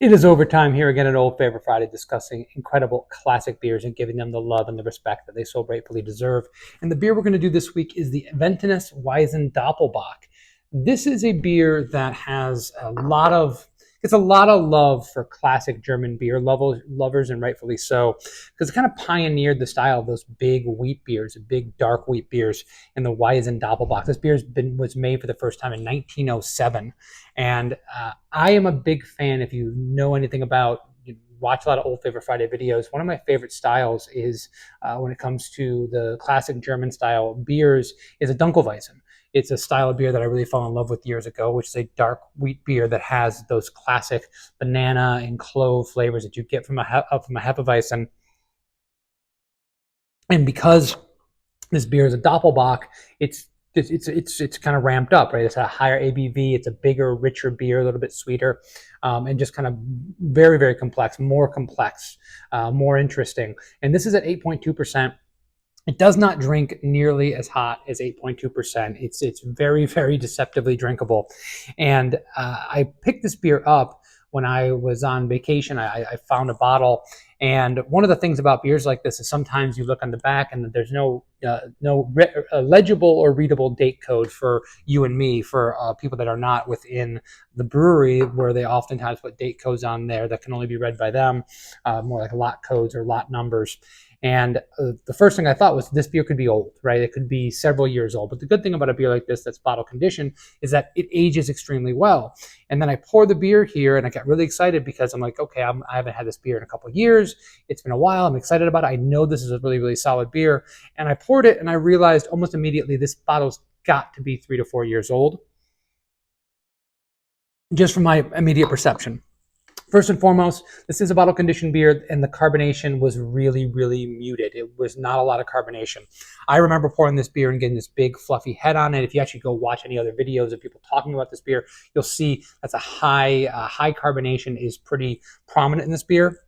It is overtime here again at Old Favorite Friday, discussing incredible classic beers and giving them the love and the respect that they so rightfully deserve. And the beer we're going to do this week is the Aventinus Weizen Doppelbock. This is a beer that has a lot of love for classic German beer lovers, and rightfully so, because it kind of pioneered the style of those big wheat beers, big dark wheat beers in the Weizen Doppelbock. This beer was made for the first time in 1907, and I am a big fan. If you know anything about, you watch a lot of Old Favorite Friday videos, one of my favorite styles is, when it comes to the classic German style beers, is a Dunkelweizen. It's a style of beer that I really fell in love with years ago, which is a dark wheat beer that has those classic banana and clove flavors that you get from a Hefeweizen. And because this beer is a Doppelbock, it's kind of ramped up, right? It's a higher ABV. It's a bigger, richer beer, a little bit sweeter, and just kind of very, very complex, more interesting. And this is at 8.2%. It does not drink nearly as hot as 8.2%. It's very, very deceptively drinkable. And I picked this beer up when I was on vacation. I found a bottle. And one of the things about beers like this is sometimes you look on the back and there's no legible or readable date code for you and me, for people that are not within the brewery, where they oftentimes put date codes on there that can only be read by them, more like lot codes or lot numbers. And the first thing I thought was this beer could be old, right? It could be several years old. But the good thing about a beer like this that's bottle conditioned is that it ages extremely well. And then I pour the beer here and I got really excited because I'm like, okay, I haven't had this beer in a couple of years. It's been a while. I'm excited about it. I know this is a really, really solid beer. And I poured it and I realized almost immediately this bottle's got to be 3 to 4 years old, just from my immediate perception. First and foremost, this is a bottle conditioned beer, and the carbonation was really, really muted. It was not a lot of carbonation. I remember pouring this beer and getting this big fluffy head on it. If you actually go watch any other videos of people talking about this beer, you'll see that's a high carbonation is pretty prominent in this beer.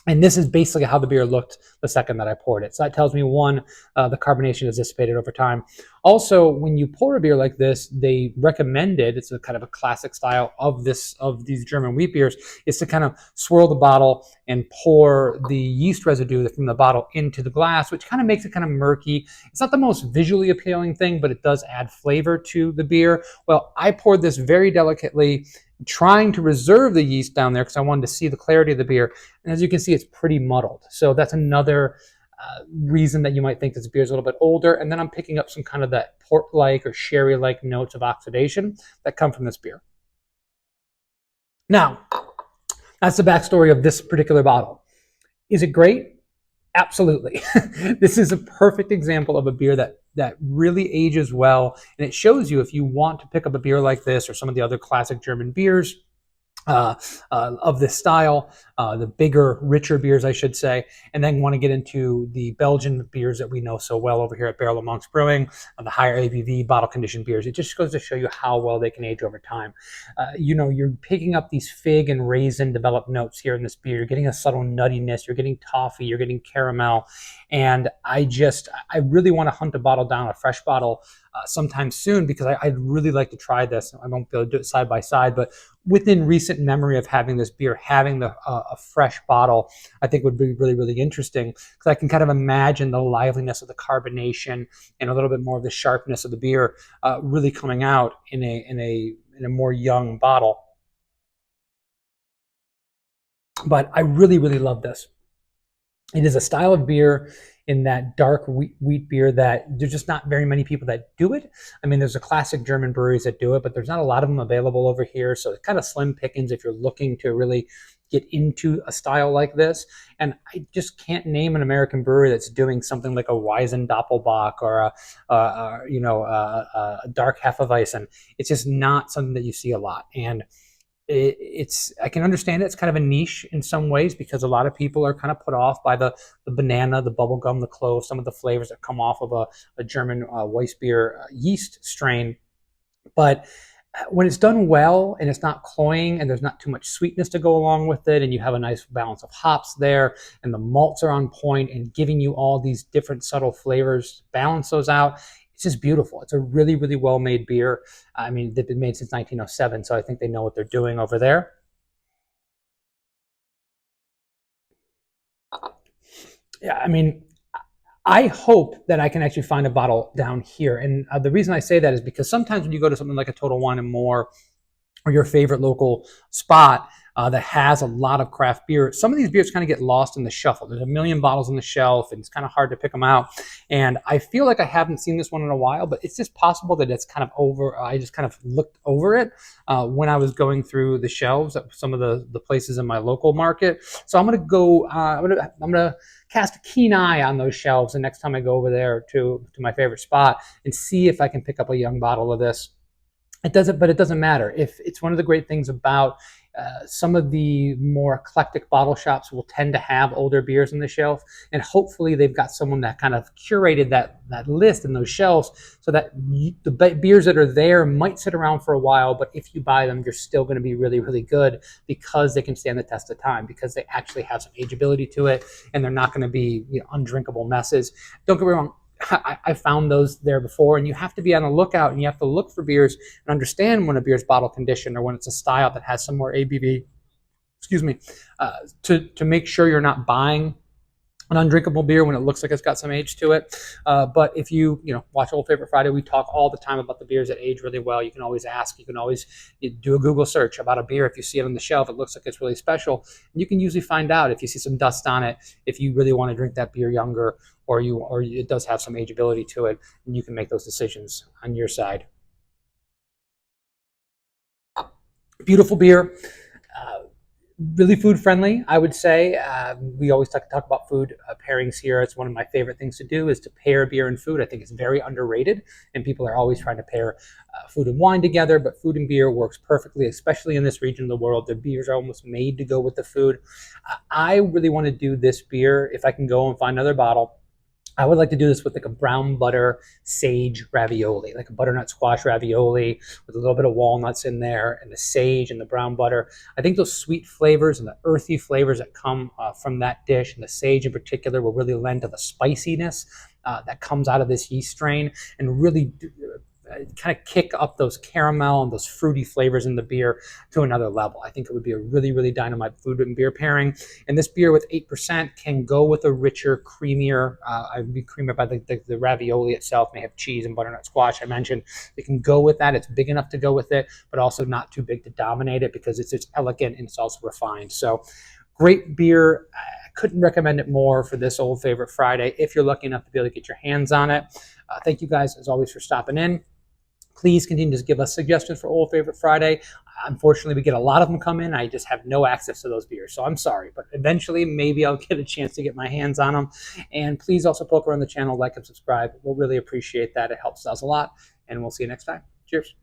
And this is basically how the beer looked the second that I poured it. So that tells me, one, the carbonation is dissipated over time. Also, when you pour a beer like this, they recommended, it's a kind of a classic style of these German wheat beers, is to kind of swirl the bottle and pour the yeast residue from the bottle into the glass, which kind of makes it kind of murky. It's not the most visually appealing thing, but it does add flavor to the beer. Well, I poured this very delicately, trying to reserve the yeast down there because I wanted to see the clarity of the beer. And as you can see, it's pretty muddled. So that's another reason that you might think this beer is a little bit older. And then I'm picking up some kind of that port-like or sherry-like notes of oxidation that come from this beer. Now, that's the backstory of this particular bottle. Is it great? Absolutely. This is a perfect example of a beer that really ages well, and it shows you, if you want to pick up a beer like this or some of the other classic German beers of this style, the bigger, richer beers, I should say, and then want to get into the Belgian beers that we know so well over here at Barrel of Monks Brewing, the higher ABV bottle conditioned beers. It just goes to show you how well they can age over time. You're picking up these fig and raisin developed notes here in this beer. You're getting a subtle nuttiness. You're getting toffee. You're getting caramel. And I really want to hunt a bottle down, a fresh bottle, sometime soon, because I'd really like to try this. I won't be able to do it side by side, but within recent memory of having this beer, having a fresh bottle, I think would be really, really interesting, because I can kind of imagine the liveliness of the carbonation and a little bit more of the sharpness of the beer really coming out in a more young bottle. But I really, really love this. It is a style of beer in that dark wheat beer that there's just not very many people that do it. I mean, there's a classic German breweries that do it, but there's not a lot of them available over here. So it's kind of slim pickings if you're looking to really get into a style like this. And I just can't name an American brewery that's doing something like a Weizen Doppelbock or a dark Hefeweizen. It's just not something that you see a lot. And I can understand it's kind of a niche in some ways, because a lot of people are kind of put off by the banana, the bubble gum, the clove, some of the flavors that come off of a German Weissbier yeast strain. But when it's done well and it's not cloying and there's not too much sweetness to go along with it, and you have a nice balance of hops there, and the malts are on point and giving you all these different subtle flavors to balance those out, it's just beautiful. It's a really, really well-made beer. I mean, they've been made since 1907, so I think they know what they're doing over there. Yeah, I mean, I hope that I can actually find a bottle down here. And the reason I say that is because sometimes when you go to something like a Total Wine and More or your favorite local spot that has a lot of craft beer, some of these beers kind of get lost in the shuffle. There's a million bottles on the shelf, and it's kind of hard to pick them out. And I feel like I haven't seen this one in a while, but it's just possible that it's kind of over. I just kind of looked over it when I was going through the shelves at some of the places in my local market. So I'm gonna go. I'm gonna cast a keen eye on those shelves the next time I go over there to my favorite spot and see if I can pick up a young bottle of this. It doesn't, but it doesn't matter. If it's one of the great things about some of the more eclectic bottle shops will tend to have older beers on the shelf, and hopefully they've got someone that kind of curated that list and those shelves so that the beers that are there might sit around for a while, but if you buy them, you're still going to be really, really good because they can stand the test of time, because they actually have some ageability to it, and they're not going to be undrinkable messes. Don't get me wrong. I found those there before, and you have to be on the lookout, and you have to look for beers and understand when a beer's bottle conditioned or when it's a style that has some more ABV. Excuse me, to make sure you're not buying an undrinkable beer when it looks like it's got some age to it. But if you watch Old Favorite Friday, we talk all the time about the beers that age really well. You can always ask. You can always do a Google search about a beer. If you see it on the shelf, it looks like it's really special. And you can usually find out if you see some dust on it, if you really want to drink that beer younger, or it does have some ageability to it, and you can make those decisions on your side. Beautiful beer. Uh, really food friendly, I would say. We always talk about food pairings here. It's one of my favorite things to do is to pair beer and food. I think it's very underrated, and people are always trying to pair food and wine together, but food and beer works perfectly, especially in this region of the world. The beers are almost made to go with the food. I really want to do this beer, if I can go and find another bottle, I would like to do this with like a brown butter sage ravioli, like a butternut squash ravioli with a little bit of walnuts in there and the sage and the brown butter. I think those sweet flavors and the earthy flavors that come from that dish, and the sage in particular, will really lend to the spiciness that comes out of this yeast strain and really kind of kick up those caramel and those fruity flavors in the beer to another level. I think it would be a really, really dynamite food and beer pairing. And this beer with 8% can go with a richer, creamier, I'd be creamier by the ravioli itself, may have cheese and butternut squash. I mentioned it can go with that. It's big enough to go with it, but also not too big to dominate it because it's elegant and it's also refined. So great beer. I couldn't recommend it more for this Old Favorite Friday if you're lucky enough to be able to get your hands on it. Thank you guys, as always, for stopping in. Please continue to give us suggestions for Old Favorite Friday. Unfortunately, we get a lot of them come in. I just have no access to those beers, so I'm sorry. But eventually, maybe I'll get a chance to get my hands on them. And please also poke around the channel, like and subscribe. We'll really appreciate that. It helps us a lot. And we'll see you next time. Cheers.